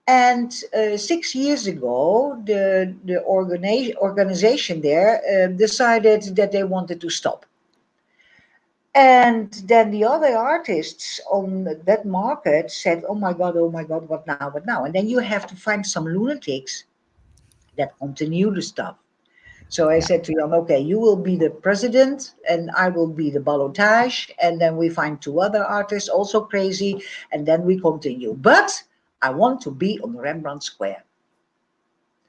And 6 years ago, the organization there decided that they wanted to stop. And then the other artists on that market said, oh my God, what now, what now? And then you have to find some lunatics that continue the stuff. So I Yeah. said to Jan, okay, you will be the president and I will be the ballotage. And then we find two other artists also crazy. And then we continue. But I want to be on Rembrandt Square.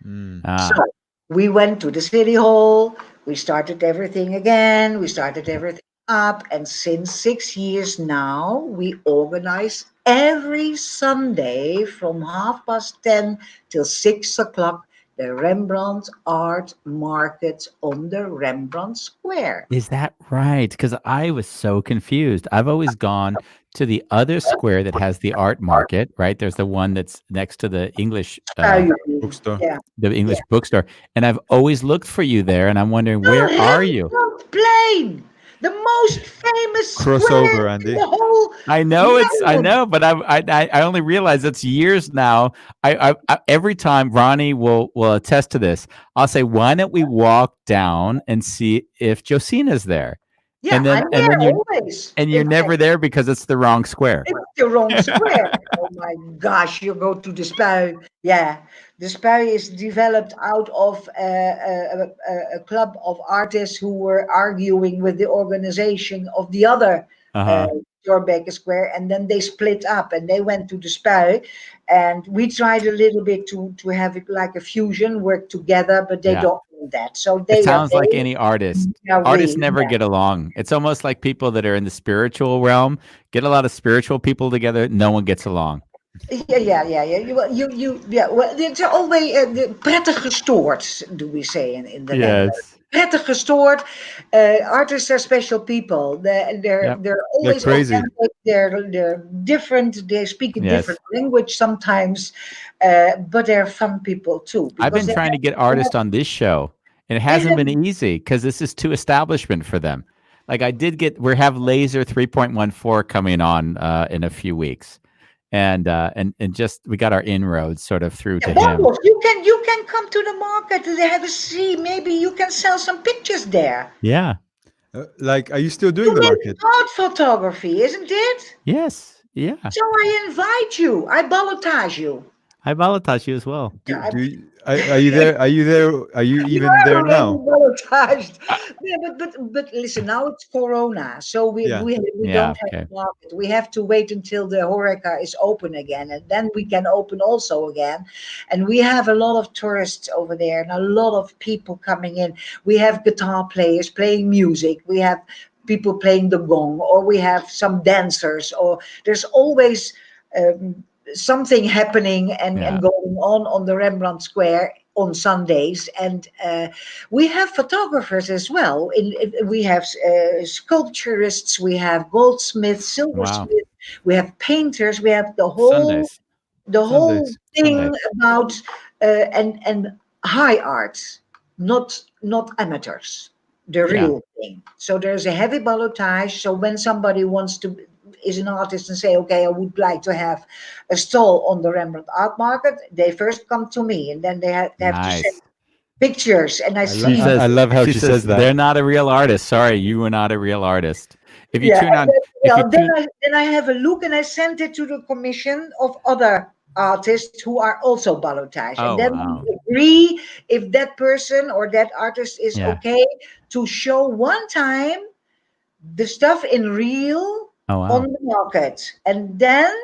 Mm. So Ah. we went to the city hall, we started everything again, we started everything up, and since 6 years now, we organize every Sunday from 10:30 till 6 o'clock the Rembrandt Art Market on the Rembrandt Square. Is that right? Because I was so confused. I've always gone to the other square that has the art market, right? There's the one that's next to How you do? Bookstore. Yeah. the Yeah. English bookstore, and I've always looked for you there, and I'm wondering No, where are you? Rembrandt Plain, the most famous square Crossover, in Andy. the whole I Netherlands. know, but I only realize it's years now. Every time Ronnie will attest to this, I'll say, why don't we walk down and see if Josina's there? Yeah, and I'm then there you're always. you're In fact, never there because it's the wrong square. it's the wrong square. Oh my gosh, you go to the Spui. Yeah, the Spui is developed out of a club of artists who were arguing with the organization of the other uh, Uh-huh. Thorbecke Square, and then they split up and they went to the Spui. And we tried a little bit to have it like a fusion, work together, but they Yeah. don't want that. So It they are sounds like any artist. Artists very, never get along. It's almost like people that are in the spiritual realm get a lot of spiritual people together. No one gets along. yeah. Yeah. Well, it's always prettig gestoord, do we say in the Netherlands. Yes. Prettig gestoord. Artists are special people. Yep. They're They're always crazy. authentic. They're different. They speak a Yes. different language sometimes, but they're fun people too I've because been they trying to get artists on this show, and it they hasn't have, been easy because this is too establishment for them. Like I did get, we have Laser 3.14 coming on in a few weeks, and just we got our inroads sort of through to yeah, him. Bombos, you can come to the market. They have a see. Maybe you can sell some pictures there. Yeah. Like, are you still doing You the make market? art photography, isn't it? Yes. Yeah. So I invite you. I ballotage you. I ballotage you as well. Yeah, Are you there? Are you there? Are you you even are there already now? ballotaged. Yeah, but listen. Now it's Corona, so Yeah. we Yeah. don't have Okay. a market. We have to wait until the Horeca is open again, and then we can open also again. And we have a lot of tourists over there, and a lot of people coming in. We have guitar players playing music. We have people playing the gong, or we have some dancers, or there's always something happening Yeah. and going on the Rembrandt Square on Sundays. And we have photographers as well. We have sculpturists, we have goldsmiths, Wow. silversmiths, we have painters, we have Sundays. the whole Sundays. thing Sundays. about and high art, not amateurs, the Yeah. real thing. So there's a heavy ballotage. So when somebody wants to is an artist and say, okay, I would like to have a stall on the Rembrandt Art Market, they first come to me, and then they have to send Nice. pictures, and I She see. I says, love how she says that. they're not a real artist. Sorry, you are not a real artist. If you Yeah, tune on, if you well, tune, then I have a look and I send it to the commission of other artists who are also ballotage, and oh then we wow, agree if that person or that artist is yeah, okay to show one time the stuff in real oh on wow, the market, and then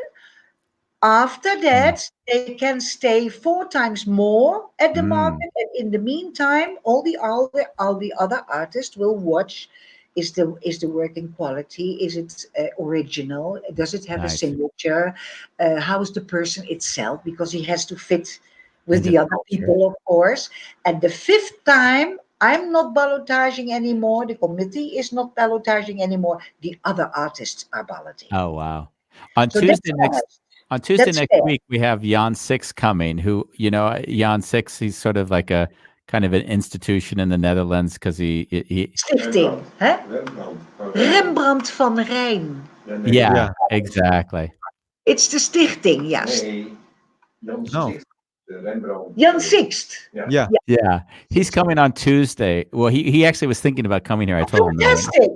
after mm. that they can stay four times more at the Mm. market, and in the meantime all the other artists will watch. Is the working quality, is it original, does it have a Nice signature, how is the person itself, because he has to fit with into the the other culture. people, of course. And the fifth time I'm not ballotaging anymore, the committee is not ballotaging anymore, the other artists are balloting. Oh wow. On So that's Tuesday next honest, on Tuesday that's next fair. week we have Jan Six coming. Who Jan Six? He's sort of like a kind of an institution in the Netherlands because he Stichting, hè? Rembrandt van Rijn. yeah, Yeah. exactly. It's the stichting, yes. No. Jan Sixt. Yeah. Yeah, Yeah, he's coming on Tuesday. Well, he actually was thinking about coming here. I told him no. fantastic.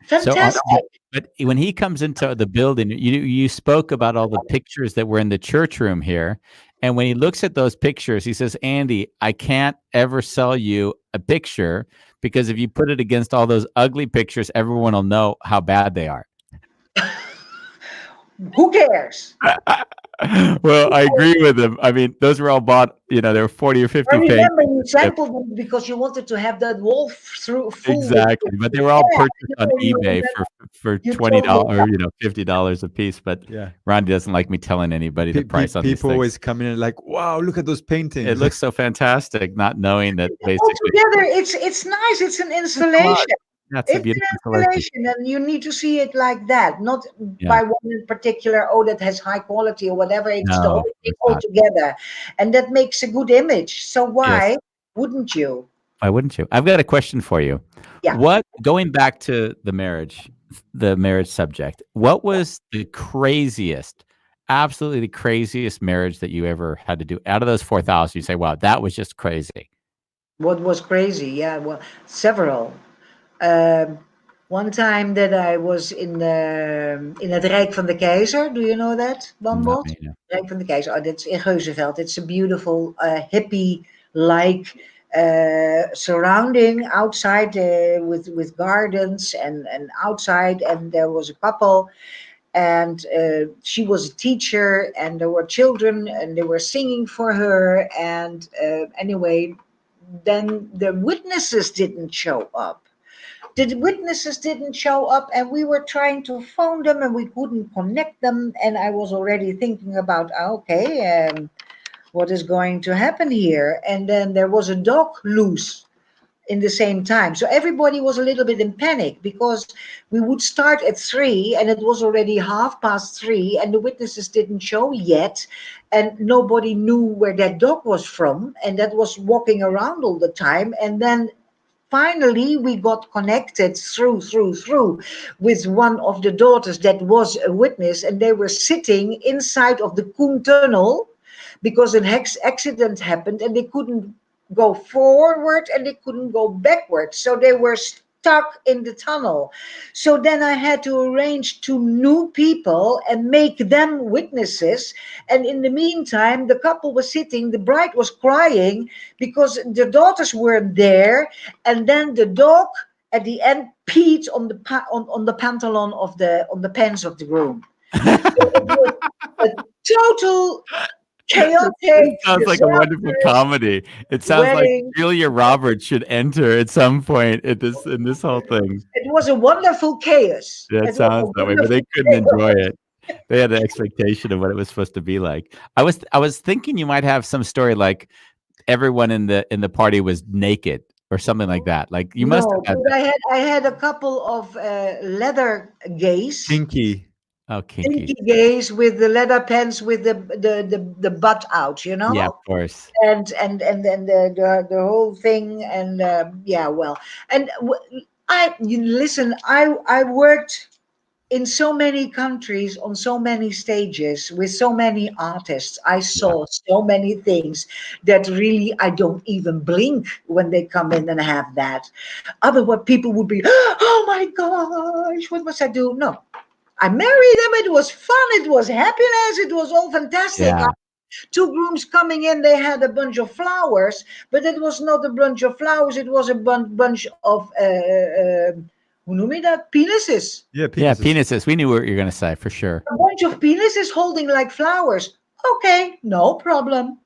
So on, Fantastic. but when he comes into the building, you spoke about all the pictures that were in the church room here, and when he looks at those pictures, he says, "Andy, I can't ever sell you a picture because if you put it against all those ugly pictures, everyone will know how bad they are." Who cares? Well, I agree with him. I mean, those were all bought. They were 40 or I 50 remember paintings. you sampled them because you wanted to have that wall through full with Exactly, but they were all yeah, purchased on you eBay remember for you told me $20 or $50 a piece. But Yeah. Randy doesn't like me telling anybody the price on these People things. always come in and like, wow, look at those paintings. It looks so fantastic, not knowing that basically altogether it's nice, it's an it's a collage. installation. That's a It's beautiful an installation. installation, and you need to see it like that, not Yeah, by one in particular. Oh, that has high quality or whatever. It's the no, whole of thing course all not. together, and that makes a good image. So Yes, why wouldn't you? why wouldn't you? I've got a question for you. Yeah. What going back to the marriage subject? What was the craziest, absolutely the craziest marriage that you ever had to do out of those 4,000? You say, "Wow, that was just crazy." What was crazy? Yeah, well, several. Um, One time that I was in het Rijk van de Keizer. Do you know that, Not Bambot? me. No. Rijk van de Keizer. Oh, that's in Geuzenveld. It's a beautiful hippie-like surrounding outside with gardens and outside. And there was a couple, and she was a teacher, and there were children, and they were singing for her. And anyway, then the witnesses didn't show up. The witnesses didn't show up, and we were trying to phone them and we couldn't connect them. And I was already thinking about, okay, what is going to happen here? And then there was a dog loose in the same time, so everybody was a little bit in panic because we would start at 3 and it was already 3:30 and the witnesses didn't show yet, and nobody knew where that dog was from, and that was walking around all the time. And then finally we got connected through with one of the daughters that was a witness, and they were sitting inside of the Koen tunnel because an accident happened and they couldn't go forward and they couldn't go backward, so they were stuck in the tunnel. So then I had to arrange 2 new people and make them witnesses. And in the meantime, the couple was sitting, the bride was crying because the daughters weren't there. And then the dog at the end peed on on the pantalon of the on the pants of the groom. So it was a total chaotic It sounds like a wonderful disaster comedy. It sounds like wedding. Julia Roberts should enter at some point at this in this whole thing. It was a wonderful chaos. Yeah, it It was a sounds that way, but wonderful they couldn't enjoy chaos. it. They had an expectation of what it was supposed to be like. I was thinking you might have some story like everyone in the party was naked or something like that. Like you must No, have had but that. I had a couple of leather gays, Kinky. Oh, kinky. kinky gays with the leather pants with the butt out, you Yeah, know, of course. and then the whole thing. And yeah, well, and you listen, I worked in so many countries on so many stages with so many artists. I Yeah. saw so many things that really I don't even blink when they come in and have that. Otherwise people would be, oh my gosh, what must I do? No, I married them. It was fun, it was happiness, it was all fantastic. Yeah. 2 grooms coming in, they had a bunch of flowers, but it was not a bunch of flowers, it was a bunch of hoe noem je dat? Penises. Yeah, Yeah, penises. penises. We knew what you were gonna say for sure. A bunch of penises holding like flowers. Okay, no problem.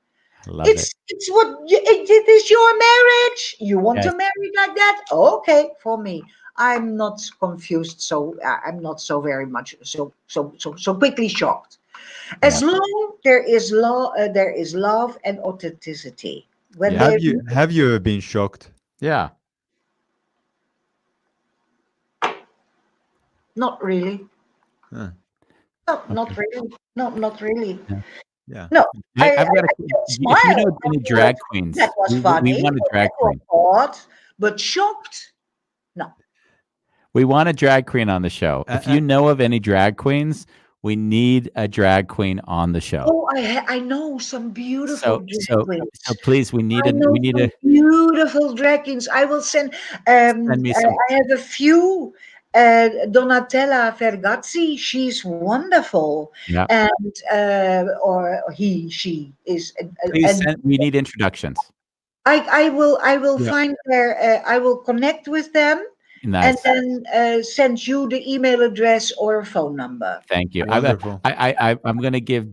I love it. It's what it is your marriage. You want Yes. to marry like that? Okay, for me. I'm not confused, so I'm not so very much so quickly shocked. Yeah. As long there is love and authenticity. When Yeah. they Have you ever been shocked? Yeah. not really, Huh. not really, not really. Yeah. Yeah. No, Hey, I've got I a just if you know smile any afterwards. drag queens, That was we funny. want a drag That was queen. odd, but shocked. No. We want a drag queen on the show. If you know of any drag queens, we need a drag queen on the show. Oh, I know some beautiful So drag so queens. so please, we need I a know we need some a beautiful drag queens. I will send. send me some. I have a few. Donatella Vergazzi, she's wonderful, Yeah. and or he, she is. Please And send. We need introductions. I will Yeah. find their. I will connect with them and Nice. then send you the email address or phone number. Thank you. Wonderful. I'm gonna give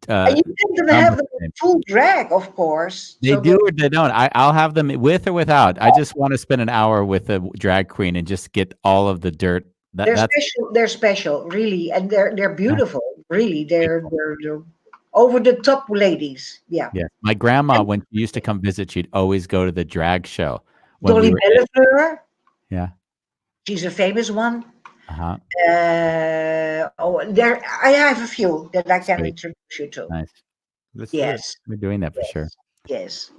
And you can have Dumbo them name. full drag, of course. They So do or they don't. I'll have them with or without. I just want to spend an hour with a drag queen and just get all of the dirt. they're That's special. They're special, really, and they're uh, beautiful. Really, they're over the top ladies. Yeah, yeah. My grandma, and when she used to come visit, she'd always go to the drag show when we Dolly were. Bellefleur, Yeah. she's a famous one. Uh-huh. Oh, there I have a few that I can Sweet. introduce you to. Nice. Let's do it. Yes, We're doing that for sure. yes.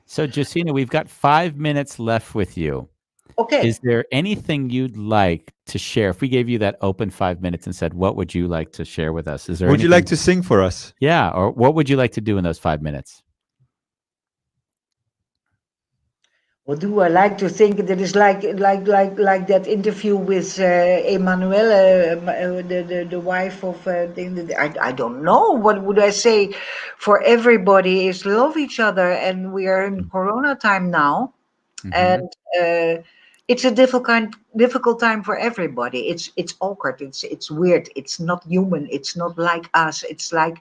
So, Josina, we've got 5 minutes left with you. Okay. Is there anything you'd like to share? If we gave you that open 5 minutes and said, what would you like to share with us? Is there Would you like anything- to sing for us? Yeah. Or what would you like to do in those 5 minutes? What do I like to think that is like that interview with Emanuele, the wife of I don't know what would I say. For everybody is love each other, and we are in Corona time now, Mm-hmm. and it's a difficult time for everybody. It's awkward. It's weird. It's not human. It's not like us. It's like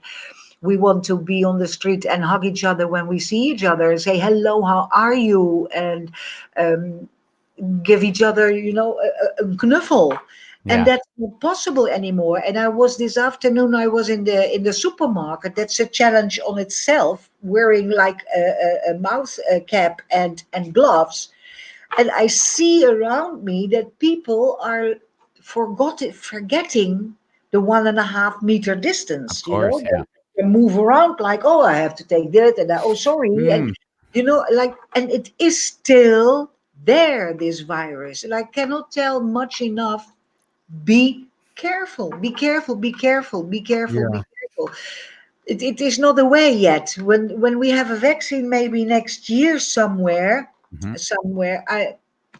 we want to be on the street and hug each other when we see each other and say hello, how are you, and um, give each other, a knuffle. And Yeah. that's not possible anymore. And I was this afternoon, I was in the supermarket. That's a challenge on itself, wearing like a mouth cap and gloves. And I see around me that people are forgetting the 1.5 meter Of distance. course. Yeah. They move around like, oh, I have to take that, and oh, sorry, and Mm, like, and it is still there, this virus, and I cannot tell much enough. Be careful, be careful, be careful, be careful, Yeah. be careful. It is not away yet. When we have a vaccine, maybe next year somewhere, hmm somewhere.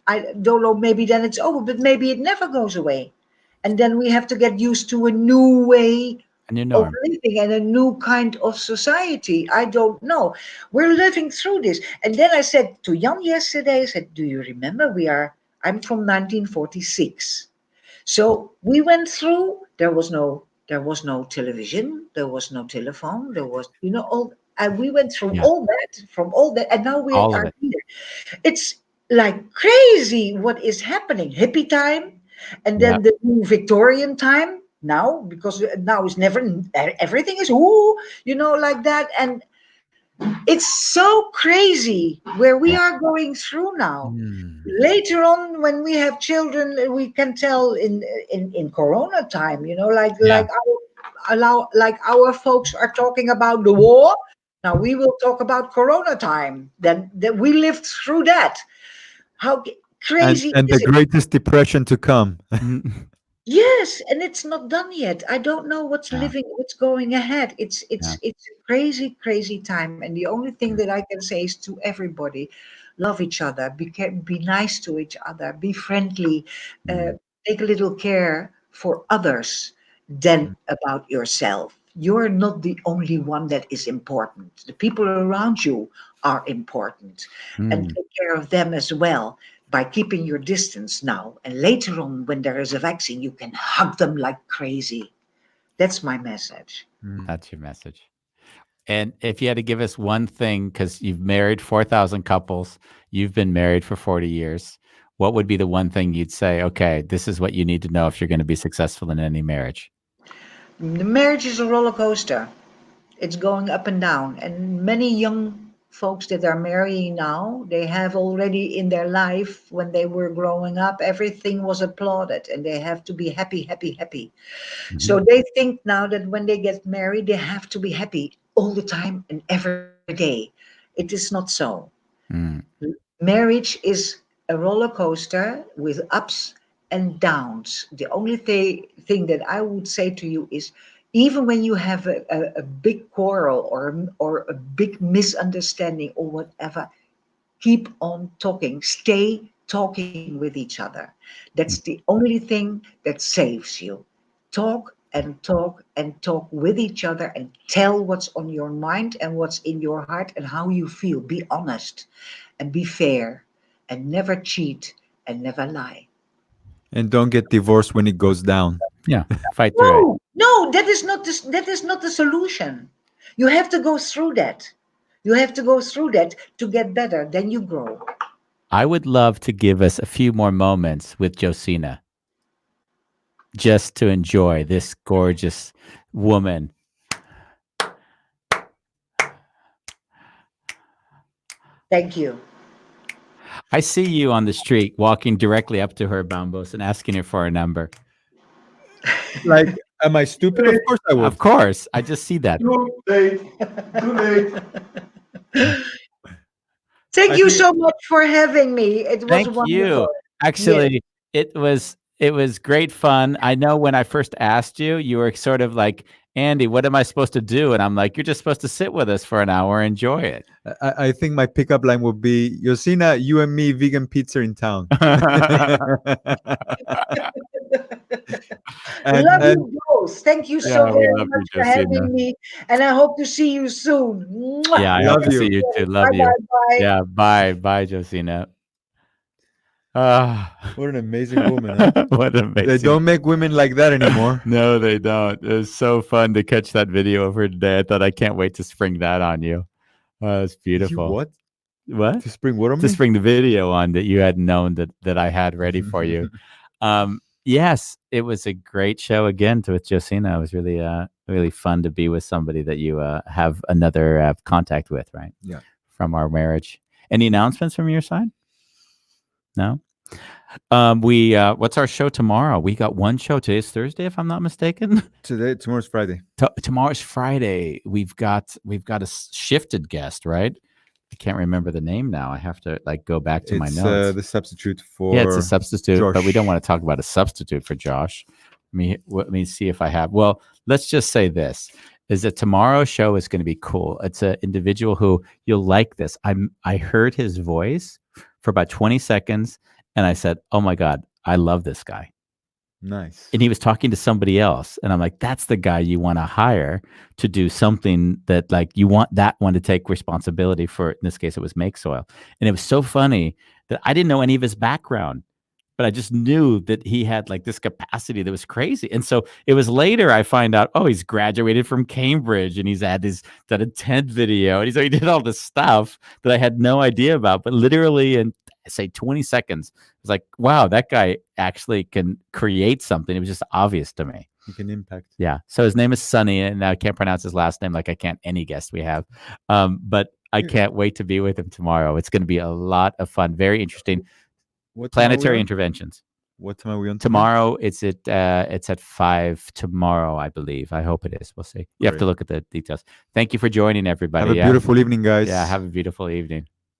I don't know. Maybe then it's over, but maybe it never goes away, and then we have to get used to a new way A new of norm. living and a new kind of society. I don't know. We're living through this. And then I said to Jan yesterday, I said, "Do you remember I'm from 1946. So we went through. There was no television. There was no telephone. There was, all. And we went through Yeah. all that, from all that, and now we All of are it. here. It's like crazy what is happening. Hippie time, and Yeah. then the new Victorian time now, because now is never everything is ooh, like that, and it's so crazy where we Yeah. are going through now. Mm. Later on, when we have children, we can tell in Corona time, Yeah. like our folks are talking about the war. Now we will talk about Corona time. Then that we lived through that. How crazy And the is it? greatest depression to come. Mm, Yes, and it's not done yet. I don't know yeah. what's going ahead. It's Yeah. it's it's a crazy, crazy time. And the only thing that I can say is to everybody, love each other, be nice to each other, be friendly, uh, Mm, take a little care for others than about yourself. You're not the only one that is important. The people around you are important, and mm, take care of them as well by keeping your distance now. And later on, when there is a vaccine, you can hug them like crazy. That's my message. Mm. that's your message. And if you had to give us one thing, because you've married 4,000 couples, you've been married for 40 years, what would be the one thing you'd say, okay, this is what you need to know if you're going to be successful in any marriage? The marriage is a roller coaster. It's going up and down. And many young folks that are marrying now, they have already in their life, when they were growing up, everything was applauded and they have to be happy, happy, happy. hmm So they think now that when they get married, they have to be happy all the time and every day. It is not so. Mm, Marriage is a roller coaster with ups and downs. The only thing that I would say to you is, even when you have a big quarrel or a big misunderstanding or whatever, keep on talking. Stay talking with each other. That's mm, the only thing that saves you. Talk and talk and talk with each other and tell what's on your mind and what's in your heart and how you feel. Be honest and be fair and never cheat and never lie. And don't get divorced when it goes down. yeah. Fight through it. No, that is not the solution. You have to go through that. You have to go through that to get better. Then you grow. I would love to give us a few more moments with Josina just to enjoy this gorgeous woman. Thank you. I see you on the street walking directly up to her, Bambos, and asking her for a number. Like, am I stupid? Of course I Of would. course, I just see that. Too late. Too late. Thank I you think so much for having me. It was Thank wonderful. you. Yes. Actually, it was great fun. I know when I first asked you, you were sort of like Andy, what am I supposed to do? And I'm like, you're just supposed to sit with us for an hour and enjoy it. I think my pickup line would be, Josina, you and me, vegan pizza in town. Love and you both. Thank you so Yeah, we very love much you, for Josina. having me. And I hope to see you soon. Mwah. Yeah, I Love hope to you. see you too. Love Bye, you. bye, bye. Yeah, bye, Josina. What an amazing woman, huh? What They amazing. don't make women like that anymore. No, they don't. It was so fun to catch that video of her today. I thought I can't wait to spring that on you. Oh, it's You beautiful. what? What? To spring what on To me? spring the video on that you had known that I had ready for you. Yes, it was a great show again with Josina. It was really fun to be with somebody that you have another contact with, right? Yeah. From our marriage. Any announcements from your side? No. What's our show tomorrow? We got one show. Today's Thursday, if I'm not mistaken. Tomorrow's Friday. Tomorrow's Friday. We've got a shifted guest, right? I can't remember the name now. I have to go back to my It's notes. the substitute for. Yeah, it's a substitute, but we don't Josh. want to talk about a substitute for Josh. Let me see if I have. Well, let's just say this: is that tomorrow's show is going to be cool. It's an individual who you'll like. This. I heard his voice for about 20 seconds, and I said, "Oh my God, I love this guy." Nice. And he was talking to somebody else, and I'm like, that's the guy you want to hire to do something that you want that one to take responsibility for. In this case, it was Make Soil. And it was so funny that I didn't know any of his background, but I just knew that he had this capacity that was crazy. And so it was later I find out, oh, he's graduated from Cambridge and he's done a TED video. And he did all this stuff that I had no idea about, but literally in say 20 seconds, it was like, wow, that guy actually can create something. It was just obvious to me. You can impact. Yeah. So his name is Sonny, and I can't pronounce his last name like I can't any guest we have. But I can't wait to be with him tomorrow. It's going to be a lot of fun. Very interesting. What time are we Planetary on? interventions. What time are we on Tomorrow it's at 5 tomorrow, I believe. I hope it is. We'll see. You have to Great. look at the details. Thank you for joining, everybody. Have a beautiful evening, guys. Yeah, have a beautiful evening.